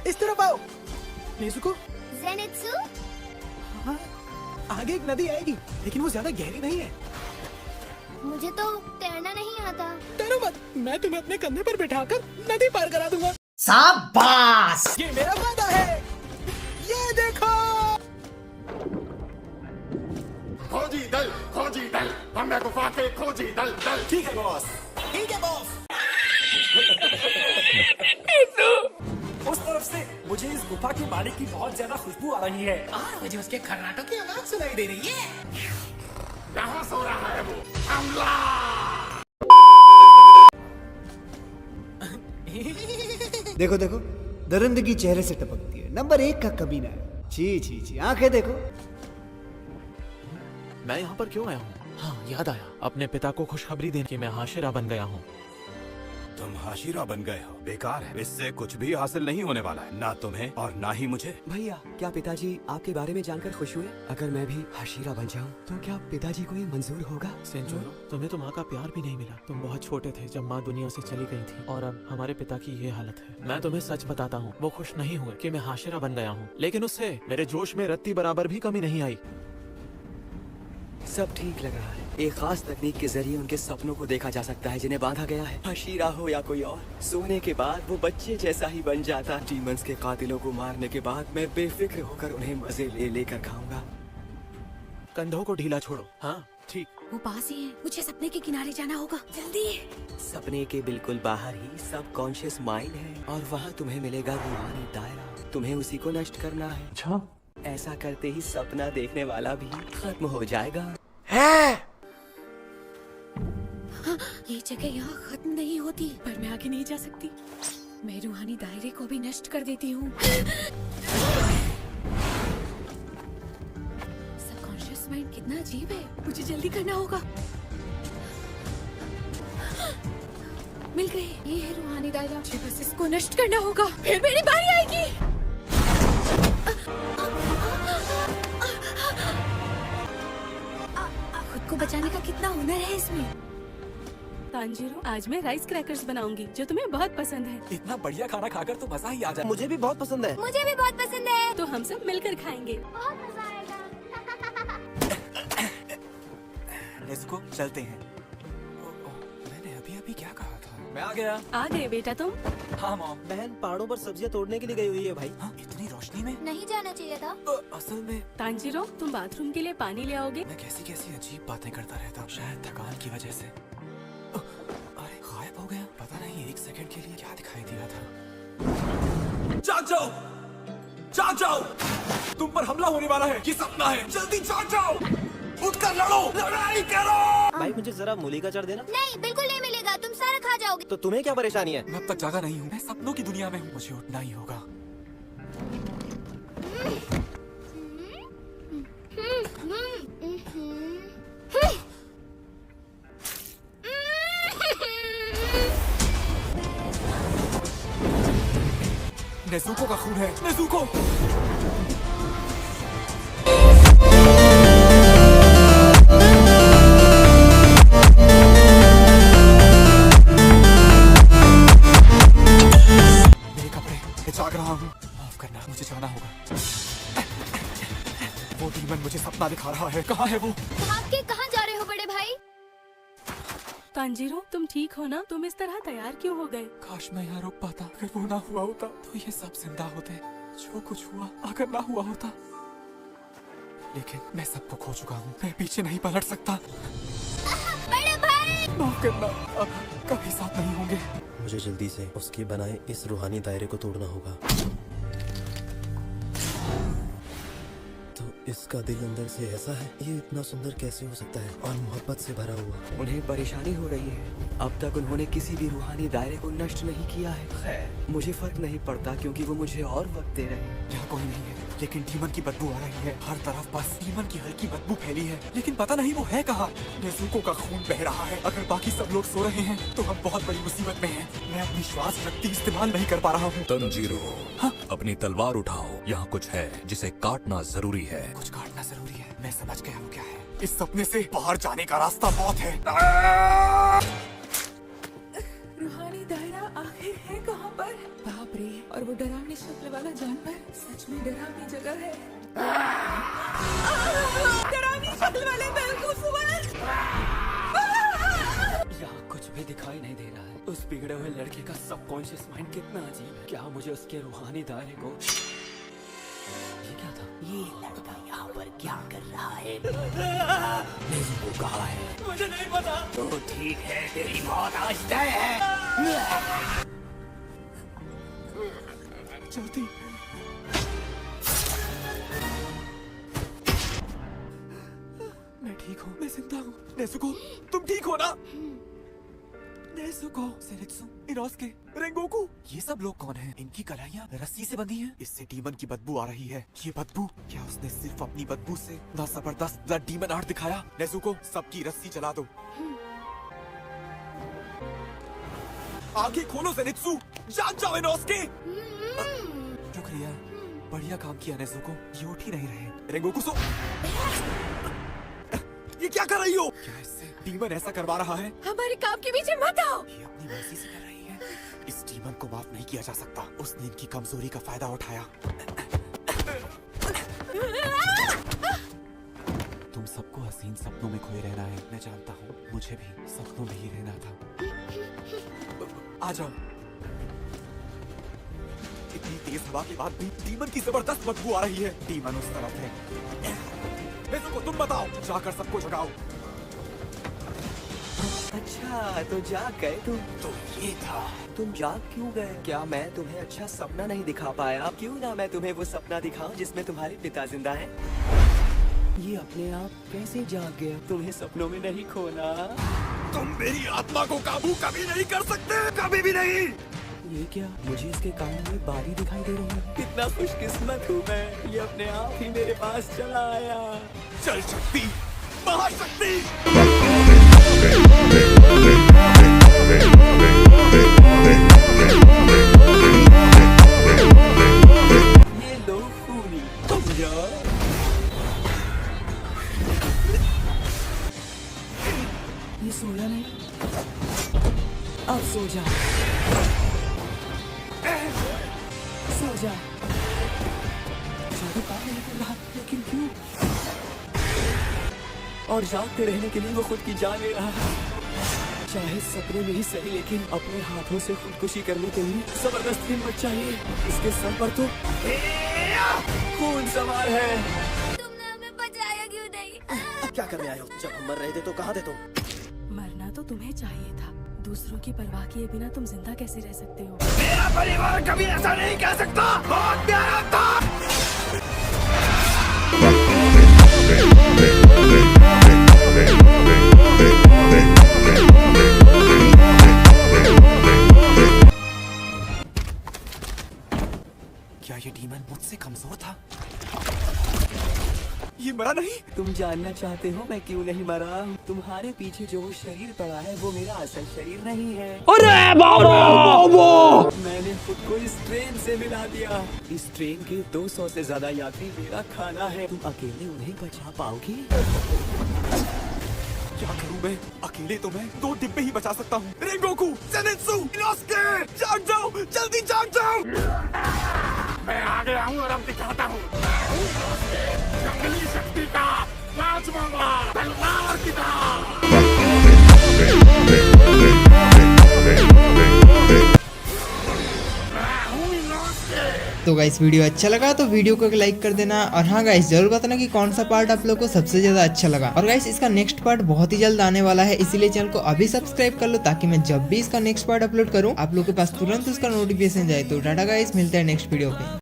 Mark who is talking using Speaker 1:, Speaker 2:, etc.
Speaker 1: इस तरफ आओ। Nezuko,
Speaker 2: Zenitsu?
Speaker 1: हाँ, आगे एक नदी आएगी, लेकिन वो ज्यादा गहरी नहीं है।
Speaker 2: मुझे तो तैरना नहीं आता।
Speaker 1: डरो मत, मैं तुम्हें अपने कंधे पर बिठाकर नदी पार करा दूंगा।
Speaker 3: शाबाश!
Speaker 1: ये मेरा वादा है। ये देखो।
Speaker 4: खोजी दल, हमें गुफा के खोजी दल दल।
Speaker 1: ठीक है बॉस, ठीक है बॉस।
Speaker 3: उस तरफ से मुझे इस गुफा के बाड़ी की बहुत ज्यादा खुशबू आ रही है।
Speaker 5: और मुझे उसके खर्राटों की आवाज सुनाई दे रही है।
Speaker 4: यहाँ सो रहा है वो। हमला!
Speaker 6: देखो देखो, दरिंदगी चेहरे से टपकती है। नंबर 1 का कमीना है। छी छी छी, आंखें देखो।
Speaker 1: मैं यहाँ पर क्यों आया हूँ? हाँ, याद आया, अपने पिता को खुशखबरी देने कि मैं हाशिरा बन गया हूँ।
Speaker 4: तुम हाशिरा बन गए हो। बेकार है, इससे कुछ भी हासिल नहीं होने वाला है, ना तुम्हें और ना ही मुझे।
Speaker 7: भैया, क्या पिताजी आपके बारे में जानकर खुश हुए? अगर मैं भी हाशिरा बन जाऊं, तो क्या पिताजी को ये मंजूर होगा?
Speaker 1: सेंचुरो, तुम्हें तो माँ का प्यार भी नहीं मिला। तुम बहुत छोटे थे जब माँ दुनिया से चली गई थी, और अब हमारे पिता की ये हालत है। मैं तुम्हें सच बताता हूँ, वो खुश नहीं हुए कि मैं हाशिरा बन गया हूँ, लेकिन उससे मेरे जोश में रत्ती बराबर भी कमी नहीं आई।
Speaker 7: सब ठीक लग रहा है। एक खास तकनीक के जरिए उनके सपनों को देखा जा सकता है जिन्हें बांधा गया है। हाशिरा हो या कोई और, सोने के बाद वो बच्चे जैसा ही बन जाता। डीमंस के कातिलों को मारने के बाद मैं बेफिक्र होकर उन्हें मजे ले लेकर खाऊंगा।
Speaker 1: कंधों को ढीला छोड़ो। हाँ ठीक।
Speaker 2: वो पास ही है, मुझे सपने के किनारे जाना होगा, जल्दी।
Speaker 7: सपने के बिल्कुल बाहर ही सबकॉन्शियस माइंड है, और वहाँ तुम्हें मिलेगा रूहानी दायरा। तुम्हें उसी को नष्ट करना है।
Speaker 1: अच्छा,
Speaker 7: ऐसा करते ही सपना देखने वाला भी खत्म हो जाएगा।
Speaker 2: ये जगह यहाँ खत्म नहीं होती, पर मैं आगे नहीं जा सकती। मैं रूहानी दायरे को भी नष्ट कर देती हूँ। सबकॉन्शियस माइंड कितना अजीब है, मुझे जल्दी करना होगा। मिल गई, ये है रूहानी दायरा। मुझे बस इसको नष्ट करना होगा, फिर मेरी बारी आएगी। खुद को बचाने का कितना हुनर है इसमें।
Speaker 8: तांजीरो, आज मैं राइस क्रैकर्स बनाऊंगी जो तुम्हें बहुत पसंद है।
Speaker 3: इतना बढ़िया खाना खाकर तो मजा ही आ जाए।
Speaker 6: मुझे भी बहुत पसंद है।
Speaker 2: मुझे भी बहुत पसंद है।
Speaker 8: तो हम सब मिलकर खाएंगे।
Speaker 2: बहुत मजा आएगा।
Speaker 3: नेज़ुको, चलते हैं। मैंने अभी अभी क्या कहा था? मैं आ गया।
Speaker 8: आ गए बेटा तुम?
Speaker 3: हाँ मॉम।
Speaker 6: बहन पहाड़ों पर सब्जियां तोड़ने के लिए गई हुई है भाई।
Speaker 3: हाँ, इतनी रोशनी में?
Speaker 2: नहीं जाना चाहिए था।
Speaker 3: असल में
Speaker 8: तांजीरो, तुम बाथरूम के लिए पानी ले आओगे?
Speaker 3: मैं कैसी कैसी अजीब बातें करता रहता हूँ, शायद थकान की वजह से। अरे गायब हो गया, पता नहीं 1 सेकंड के लिए क्या दिखाई दिया था। जाग जाओ, जाग जाओ, तुम पर हमला होने वाला है। ये सपना है, जल्दी जाग जाओ, उठकर लड़ो, लड़ाई करो।
Speaker 6: भाई मुझे जरा मूली का अचार देना।
Speaker 2: नहीं, बिल्कुल नहीं मिलेगा, तुम सारा खा जाओगे।
Speaker 6: तो तुम्हें क्या परेशानी है?
Speaker 3: मैं अब तक जागा नहीं हूँ, मैं सपनों की दुनिया में हूँ, मुझे उठना ही होगा। नेज़ुको का खून है, नेज़ुको। मेरे कपड़े, मैं जाग रहा हूँ। माफ करना, मुझे जाना होगा। वो डीमन मुझे सपना दिखा रहा है, कहाँ है वो?
Speaker 2: भाग के कहाँ जा रहे हो बड़े भाई?
Speaker 8: तांजीरो, तुम ठीक हो ना? तुम इस तरह तैयार क्यों हो गए?
Speaker 3: काश मैं यहाँ रुक पाता। अगर वो ना हुआ होता तो ये सब जिंदा होते। जो कुछ हुआ अगर ना हुआ होता, लेकिन मैं सबको खो चुका हूँ। मैं पीछे नहीं पलट सकता।
Speaker 2: बड़े भाई!
Speaker 3: माफ करना, अब कभी साथ नहीं होंगे।
Speaker 9: मुझे जल्दी से उसके बनाए इस रूहानी दायरे को तोड़ना होगा। तो इसका दिल अंदर से ऐसा है, ये इतना सुंदर कैसे हो सकता है और मोहब्बत से भरा हुआ।
Speaker 7: उन्हें परेशानी हो रही है। अब तक उन्होंने किसी भी रूहानी दायरे को नष्ट नहीं किया है। खैर, मुझे फर्क नहीं पड़ता क्योंकि वो मुझे और वक्त दे रहे हैं।
Speaker 3: यहाँ कोई नहीं है, लेकिन डीमन की बदबू आ रही है। हर तरफ बस डीमन की हल्की बदबू फैली है, लेकिन पता नहीं वो है कहाँ। नेज़ुको का खून बह रहा है। अगर बाकी सब लोग सो रहे हैं तो हम बहुत बड़ी मुसीबत में हैं। मैं अपनी श्वास शक्ति इस्तेमाल नहीं कर पा रहा हूँ।
Speaker 4: तंजीरो, अपनी तलवार उठाओ, यहाँ कुछ है जिसे काटना जरूरी है।
Speaker 3: कुछ काटना जरूरी है, मैं समझ गया वो क्या है। इस सपने से बाहर जाने का रास्ता बहुत है।
Speaker 8: रूहानी दायरा आखिर है कहाँ पर?
Speaker 7: बाप रे,
Speaker 2: और वो डरावनी शक्ल वाला जानवर सच में डरावनी जगह है। डरावनी शक्ल वाले
Speaker 7: यहाँ कुछ भी दिखाई नहीं दे रहा है। उस बिगड़े हुए लड़के का सबकॉन्शियस माइंड कितना अजीब है। क्या मुझे उसके रूहानी दायरे को, ये क्या था?
Speaker 5: ये लड़का यहाँ पर क्या कर रहा है? नेज़ुको कहाँ है?
Speaker 7: मुझे नहीं पता।
Speaker 5: तो ठीक है, तेरी मौत आज तय है।
Speaker 1: जल्दी। मैं ठीक हूँ, मैं जिंदा हूँ। नेज़ुको, तुम ठीक हो ना? नेज़ुको, सेनित्सु, इनोस्के, रेंगोकू, ये सब लोग कौन हैं? इनकी कलाइयाँ रस्सी से बंधी हैं। इससे डीमन की बदबू आ रही है। ये बदबू, क्या उसने सिर्फ अपनी बदबू से ना जबरदस्त ब्लड डीमन आर्ट दिखाया? नेज़ुको, सबकी रस्सी चला दो। आंखें खोलो सेनित्सु, जाग जाओ इनोस्के। शुक्रिया, बढ़िया काम किया नेज़ुको। ये उठ ही नहीं रहे। रेंगोकू सो, ये क्या कर रही हो? क्या इससे डीमन ऐसा करवा रहा है?
Speaker 2: हमारे काम के पीछे मत आओ।
Speaker 1: ये अपनी मर्जी से कर रही है। इस डीमन को माफ नहीं किया जा सकता। उसने इनकी कमजोरी का फायदा उठाया। तुम सबको हसीन सपनों में खोए रहना है। मैं जानता हूँ, मुझे भी सपनों में ही रहना था। आ जाओ। इतनी तेज हवा के बाद भी डीमन की जबरदस्त बदबू आ रही है। डीमन उस तरफ है। नेज़ुको, तुम बताओ, जाकर सबको जगाओ।
Speaker 7: अच्छा, तो जाग गए तुम?
Speaker 1: तो ये था।
Speaker 7: तुम जाग क्यों गए? क्या मैं तुम्हें अच्छा सपना नहीं दिखा पाया? क्यों ना मैं तुम्हें वो सपना दिखाऊं जिसमें तुम्हारे पिता जिंदा हैं? ये अपने आप कैसे जाग गया? तुम्हें सपनों में नहीं खोना।
Speaker 4: तुम मेरी आत्मा को काबू कभी नहीं कर सकते, कभी भी नहीं।
Speaker 7: ये क्या? मुझे इसके कानों में बारी दिखाई दे रही है। कितना खुशकिस्मत हूँ मैं, ये अपने आप ही मेरे पास चला आया।
Speaker 4: चल शक्ति, महाशक्ति।
Speaker 7: ये लो फूली, तुम जाओ। ये सोया नहीं, अब सो जा, सो जा। जादू काम नहीं कर रहा, लेकिन क्यों? और जागते रहने के लिए वो खुद की जान ले रहा है। चाहे सपने में ही सही, लेकिन अपने हाथों से खुदकुशी करने के लिए जबरदस्त हिम्मत चाहिए। इसके सर पर तो खून सवार है।
Speaker 2: तुमने हमें बचाया क्यों नहीं?
Speaker 9: क्या करने आए हो? जब हम मर रहे थे तो कहाँ थे तुम?
Speaker 8: मरना तो तुम्हें चाहिए था। दूसरों की परवाह किए बिना तुम जिंदा कैसे रह सकते हो?
Speaker 4: मेरा परिवार कभी ऐसा नहीं कह सकता। बहुत प्यारा था।
Speaker 1: क्या ये डीमन मुझसे कमजोर था? ये मरा नहीं?
Speaker 7: तुम जानना चाहते हो मैं क्यों नहीं मरा? तुम्हारे पीछे जो वो शरीर पड़ा है वो मेरा असल शरीर नहीं है। अरे बाबा! मैंने खुद को इस ट्रेन से मिला दिया। इस ट्रेन के 200 से ज्यादा यात्री मेरा खाना है। तुम अकेले उन्हें बचा पाओगे?
Speaker 1: क्या करूं मैं? अकेले तो मैं 2 डिब्बे ही बचा सकता हूँ। रेंगोकू, सेनित्सु, इनोस्के, जाग जाओ, जल्दी जाग जाओ।
Speaker 5: मैं आ गया हूँ और अब दिखाता हूँ जंगली शक्ति का राजमामा तलवार की तरह।
Speaker 10: तो गाइस वीडियो अच्छा लगा तो वीडियो को लाइक कर देना, और हाँ गाइस जरूर बताना कि कौन सा पार्ट आप लोग को सबसे ज्यादा अच्छा लगा। और गाइस इसका नेक्स्ट पार्ट बहुत ही जल्द आने वाला है, इसीलिए चैनल को अभी सब्सक्राइब कर लो ताकि मैं जब भी इसका नेक्स्ट पार्ट अपलोड करूँ आप लोग के पास तुरंत उसका नोटिफिकेशन जाए। तो टाटा गाइस, मिलते हैं नेक्स्ट वीडियो पे।